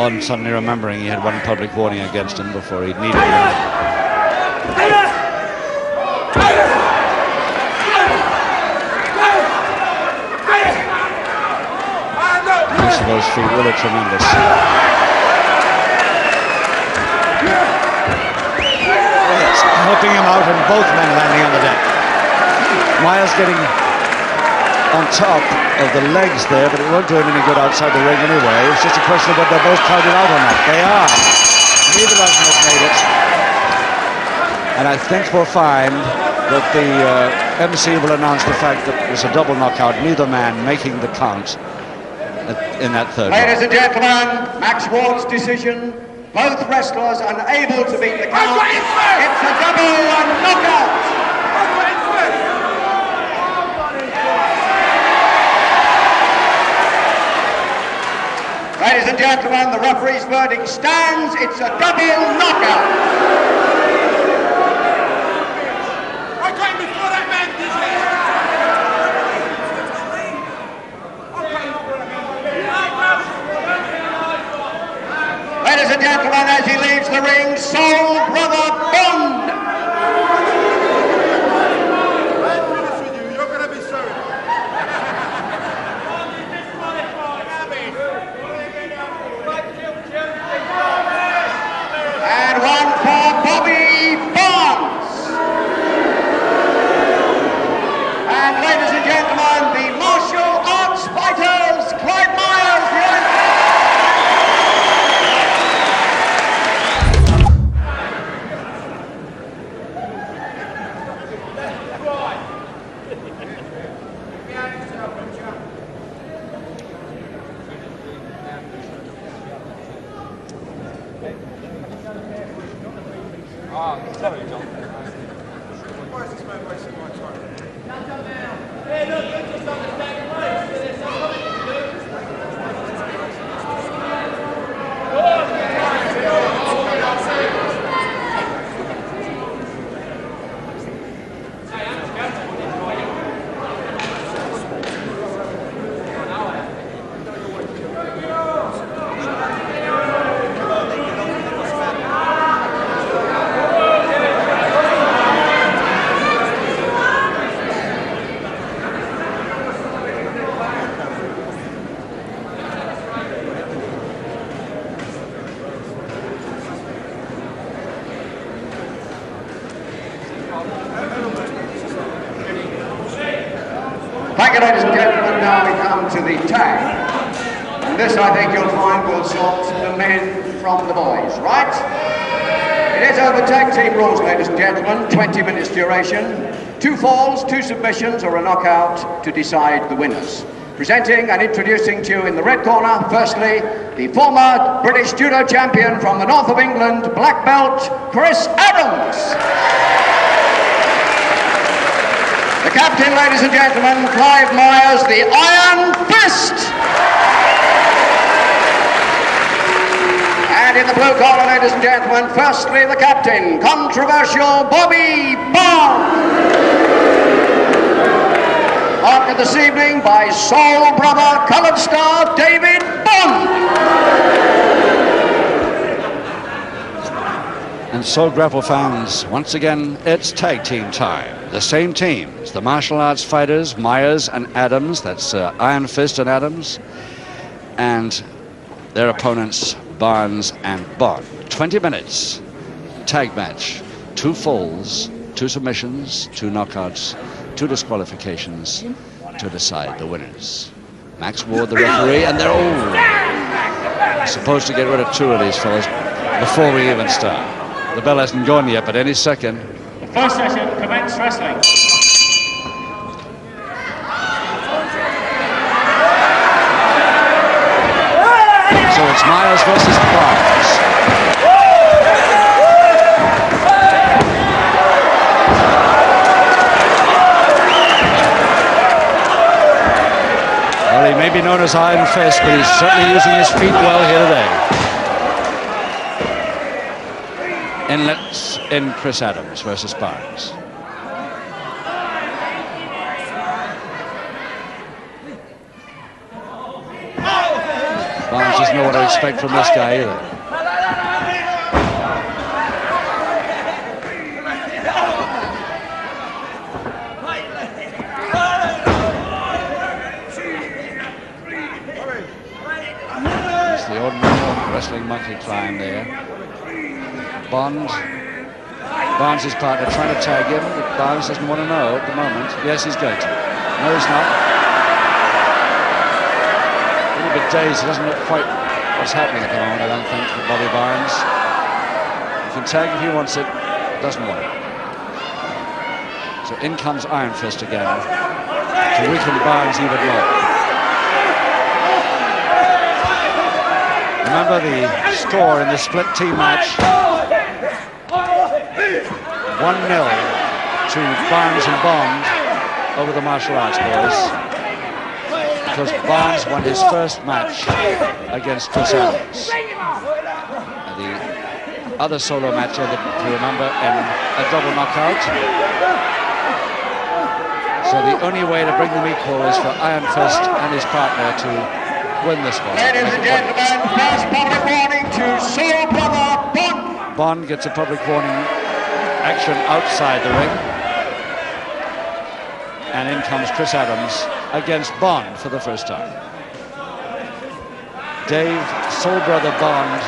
on suddenly remembering he had one public warning against him before he'd needed it. Use of those feet really tremendous. Yes, helping him out and both men landing on the deck. Myers getting on top of the legs there, but it won't do him any good outside the ring anyway. It's just a question of whether they're both counted out or not. They are. Neither of them has made it. And I think we'll find that the MC will announce the fact that it was a double knockout, neither man making the count in that third round. Ladies and gentlemen, Max Ward's decision. Both wrestlers unable to beat the count. It's a double knockout. Ladies and gentlemen, the referee's verdict stands. It's a double knockout. I came before that man did it. Ladies and gentlemen, as he leaves the ring, Soul Brother Bond. You're going to be sorry. And one for Bobby Barnes. And ladies and gentlemen, the martial arts fighters, Clive Myers, Sorry, John. Why is this man wasting my time? Hey, look, you just understand the race. There's something to do. Thank you, ladies and gentlemen. Now we come to the tag. And this, I think you'll find, will sort the men from the boys, right? It is over tag team rules, ladies and gentlemen. 20 minutes duration. 2 falls, 2 submissions, or a knockout to decide the winners. Presenting and introducing to you in the red corner, firstly, the former British judo champion from the north of England, black belt, Chris Adams. The captain, ladies and gentlemen, Clive Myers, the Iron Fist. And in the blue corner, ladies and gentlemen, firstly the captain, controversial Bobby Barnes. Partnered this evening by Soul Brother coloured star David Bond. And so, Grapple fans, once again, it's tag team time. The same teams, the martial arts fighters, Myers and Adams, that's Iron Fist and Adams, and their opponents, Barnes and Bond. 20 minutes, tag match, 2 falls, 2 submissions, 2 knockouts, 2 disqualifications to decide the winners. Max Ward, the referee, and they're all supposed to get rid of 2 of these fellas before we even start. The bell hasn't gone yet, but any second. The first session, commence wrestling. So it's Myers versus Barnes. Well, he may be known as Iron Fist, but he's certainly using his feet well here today. Inlets in Chris Adams versus Barnes. Barnes doesn't know what to expect from this guy either. It's the ordinary wrestling monkey climb there. Barnes' his partner trying to tag him, but Barnes doesn't want to know at the moment. Yes, he's going to. No, he's not. A little bit dazed. He doesn't know quite what's happening at the moment, I don't think, for Bobby Barnes. He can tag if he wants it, doesn't want it. So in comes Iron Fist again to weaken Barnes even more. Remember the score in the split team match? 1-0 to Barnes and Bond over the martial arts boys, because Barnes won his first match against Chris Adams. The other solo match ended, if you remember, in a double knockout. So the only way to bring them equal is for Iron Fist and his partner to win this one. Ladies and gentlemen, first public warning to Soul Brother Bond. Bond gets a public warning. Action outside the ring, and in comes Chris Adams against Bond for the first time. Dave Soul Brother Bond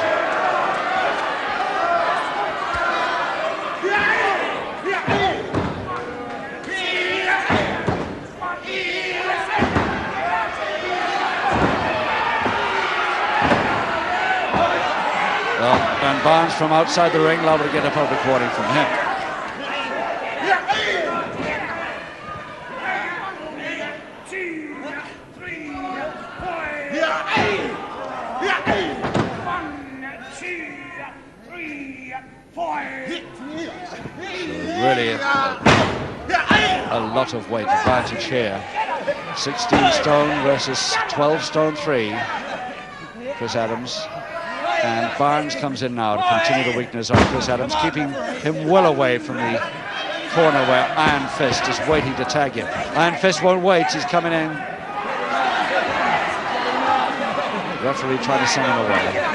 and Barnes from outside the ring liable to get a public warning from him. Really a lot of weight advantage here. 16 stone versus 12 stone 3. Chris Adams. And Barnes comes in now to continue the weakness on Chris Adams, keeping him well away from the corner where Iron Fist is waiting to tag him. Iron Fist won't wait, he's coming in. The referee trying to send him away.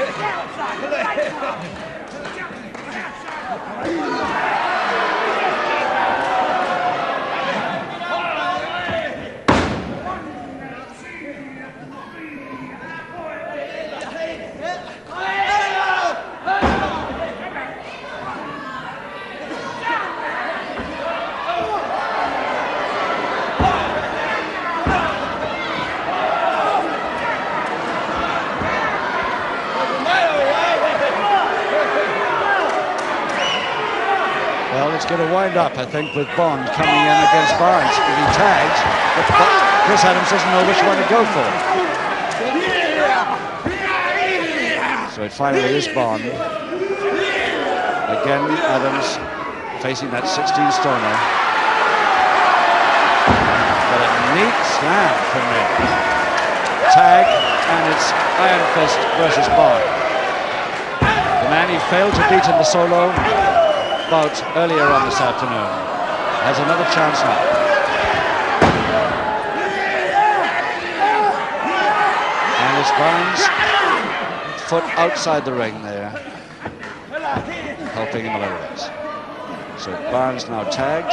It's going to wind up, I think, with Bond coming in against Barnes. He tagged, but Chris Adams doesn't know which one to go for. So it finally is Bond. Again, Adams facing that 16 stoner. But a neat slam from there. Tag, and it's Iron Fist versus Bond. The man he failed to beat in the solo bout earlier on this afternoon has another chance now. And it's Barnes' foot outside the ring there, helping him a little bit. So Barnes now tagged,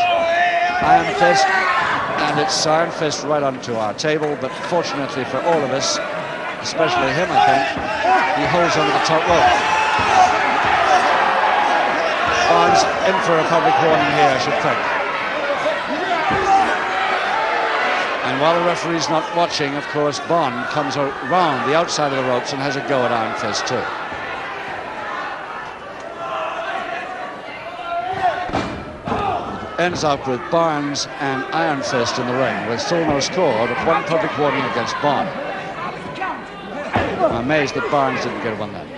Iron Fist, and it's Iron Fist right onto our table, but fortunately for all of us, especially him, I think, he holds onto the top rope. Barnes in for a public warning here, I should think. And while the referee's not watching, of course, Bond comes around the outside of the ropes and has a go at Iron Fist too. Ends up with Barnes and Iron Fist in the ring with still no score, but one public warning against Bond. I'm amazed that Barnes didn't get one then.